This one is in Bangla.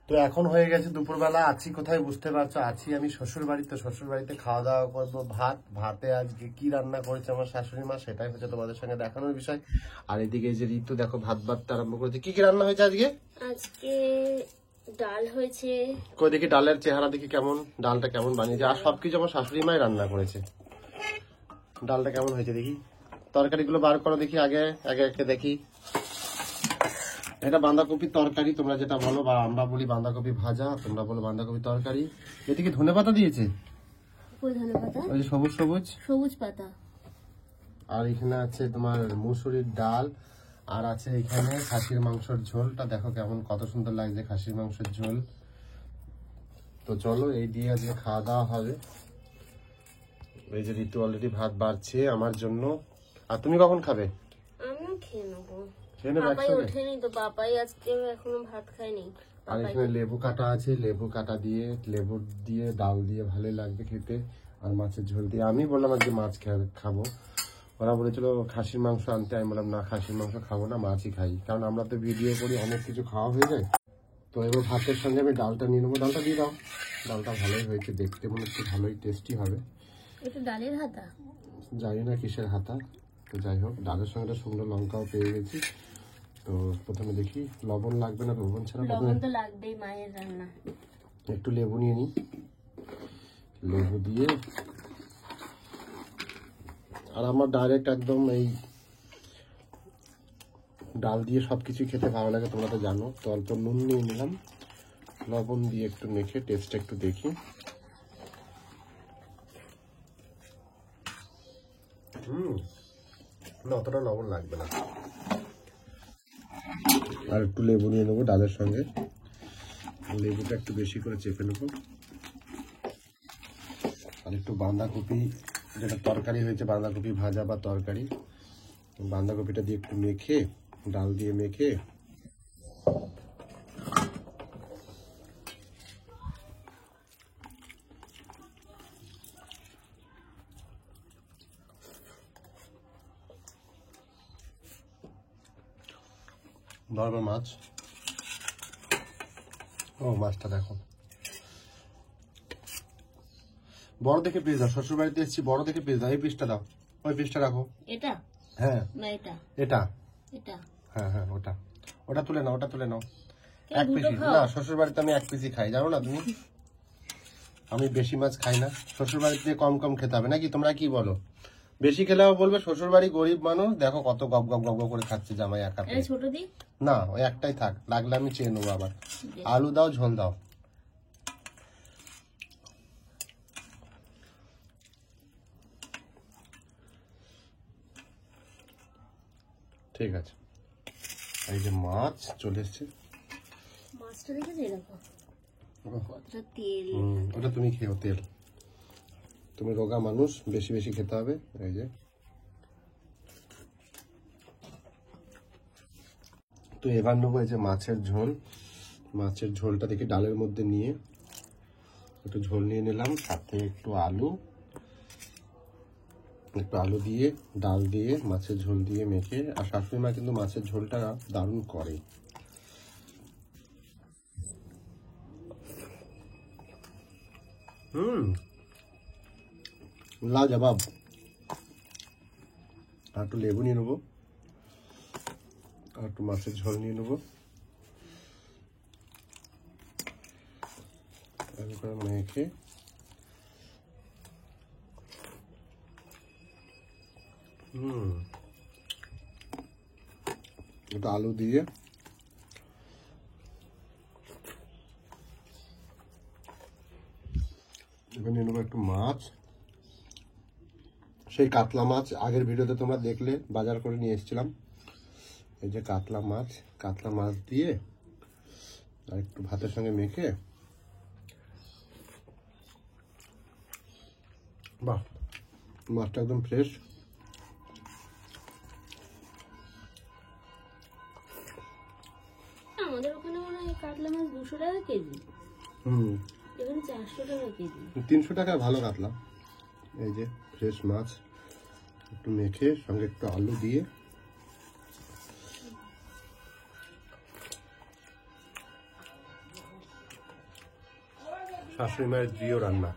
তো এখন হয়ে গেছে দুপুরবেলা, আছি কোথায় বুঝতে পারছো, আছি আমি শ্বশুর বাড়িতে। শ্বশুর বাড়িতে খাওয়া দাওয়া করবো ভাতে আজকে কি রান্না করেছে আমার শাশুড়ি মা সেটাই হচ্ছে তোমাদের সঙ্গে দেখানোর বিষয়। আর এদিকে এই যে ঋতু দেখো ভাত আরম্ভ করেছে। কি কি রান্না হয়েছে আজকে? আজকে ডাল হয়েছে। কই দেখি ডালের চেহারা দেখি কেমন, ডালটা কেমন বানিয়েছে। আর সবকিছু আমার শাশুড়ি মাই রান্না করেছে। ডালটা কেমন হয়েছে দেখি, তরকারিগুলো বার করো দেখি, আগে আগে একটা দেখি। এটা বাঁধাকপির তরকারি তোমরা যেটা বলো, বা আমরা বলি বাঁধাকপি ভাজা, তোমরা বলো বাঁধাকপি তরকারি। এদিকে ধনেপাতা দিয়েছে, কই ধনেপাতা? ওই যে সবুজ সবুজ সবুজ পাতা। আর এখানে আছে তোমার মুসুরির ডাল, আর আছে এখানে খাসির মাংসের ঝোলটা দেখো কেমন, কত সুন্দর লাগছে খাসির মাংসের ঝোল। তো চলো এই দিয়ে আজকে খাওয়া দাওয়া হবে। এই যে ঋতু অলরেডি ভাত বাড়ছে আমার জন্য। আর তুমি কখন খাবে? আমিও খেয়ে নেবো। খেয়ে নেবে পাপাই একসঙ্গে? ওঠেনি তো, পাপাই আজকে এখনো ভাত খায়নি। আর এখানে লেবু কাটা আছে, লেবু কাটা দিয়ে লেবু দিয়ে ডাল দিয়ে ভালোই লাগবে খেতে। আর মাছের ঝোল দিয়ে। আমি বললাম আজকে মাছ খাবো, ওরা বলেছিল খাসির মাংস আনতে। আমি বললাম না, খাসির মাংস খাবো না, মাছই খাই, কারণ আমরা তো ভিডিও করি, অনেক কিছু খাওয়া হয়ে যায়। তো এবার ভাতের সঙ্গে আমি ডালটা নিয়ে নেবো। ডালটা দিয়ে দাও। ডালটা ভালোই হয়েছে দেখতে, মনে হচ্ছে ভালোই টেস্টি হবে। এটা ডালের হাতা, জানি না কিসের হাতা। তো যাই হোক, ডালের সঙ্গে একটা শুকনো লঙ্কাও পেয়ে গেছি। তো প্রথমে দেখি লবণ লাগবে না, লবণ ছাড়া লবণ তো লাগবেই, মায়ের রান্না। একটু লেবু নিয়ে নিই, লেবু দিয়ে। আর আমার ডাইরেক্ট একদম এই ডাল দিয়ে সবকিছু খেতে ভালো লাগে, তোমরা তো জানো। তো অল্প নুন নিয়ে নিলাম, লবণ দিয়ে একটু মেখে টেস্ট একটু দেখি। না, অতটা লবণ লাগবে না। আর একটু লেবু নিয়ে নেবো ডালের সঙ্গে, লেবুটা একটু বেশি করে চেপে নেবো। আর একটু বাঁধাকপি, যেটা তরকারি হয়েছে বাঁধাকপি ভাজা বা তরকারি, বাঁধাকপিটা দিয়ে একটু মেখে, ডাল দিয়ে মেখে ধরবে মাছ। ও মাছটা দেখো, বড় দেখে পিস দাও। শ্বশুর বাড়িতে এসেছি, বড় দেখে পিস দাও। এই পিসটা দাও, ওই পিসটা রাখো। এটা হ্যাঁ না এটা? এটা এটা হ্যাঁ হ্যাঁ, ওটা ওটা তুলে নাও, ওটা তুলে নাও। কেন এক দুটো পিসই খাও? না, শ্বশুর বাড়িতে আমি এক পিসই খাই, জানো না তুমি। আমি বেশি মাছ খাই না, শ্বশুর বাড়িতে কম কম খেতে হবে নাকি, তোমরা কি বলো? বেশি খেলেও বলবে শ্বশুর বাড়ি গরিব মানুষ, দেখো কত গপ গপ গপ গপ করে খাচ্ছে জামাই একা পেয়ে। ছোট দি না, ওই একটাই থাক, লাগলে আমি চেয়ে নেবো আবার। আলু দাও, ঝোল দাও। ঠিক আছে, এই যে মাছ চলে এসছে। মাছটা দেখেছি, দেখো কতটা তেল। ওটা তুমি খেও, তেল। তুমি রোগা মানুষ, বেশি বেশি খেতে হবে। এই যে, তো এবার নেবো এই যে মাছের ঝোল। মাছের ঝোলটা দেখি ডালের মধ্যে নিয়ে একটু ঝোল নিয়ে নিলাম, সাথে একটু আলু দিয়ে ডাল দিয়ে মাছের ঝোল দিয়ে মেখে। আর শাশুড়ি মা কিন্তু মাছের ঝোলটা দারুণ করে। লাজবাব। আর একটু লেবু নিয়ে নেবো, আর একটু মাছের ঝোল নিয়ে নেবো, মেখে একটু আলু দিয়ে এবার নিয়ে নেবো একটু মাছ। সেই কাতলা মাছ আগের ভিডিওতে তোমরা দেখলে, বাজার করে নিয়ে এসেছিলাম। এই যে কাতলা মাছ দিয়ে আর একটু ভাতের সঙ্গে মেখে, বাহ, মাছটা একদম ফ্রেশ। আমাদের ওখানে মনে হয় কাতলা মাছ 200 টাকা কেজি, এখানে 400 টাকা কেজি। 300 টাকা ভালো কাতলা। এই যে ফ্রেশ মাছ একটু মেখে, সঙ্গে একটু আলু দিয়ে শাশুড়ি মায়ের প্রিয় রান্না।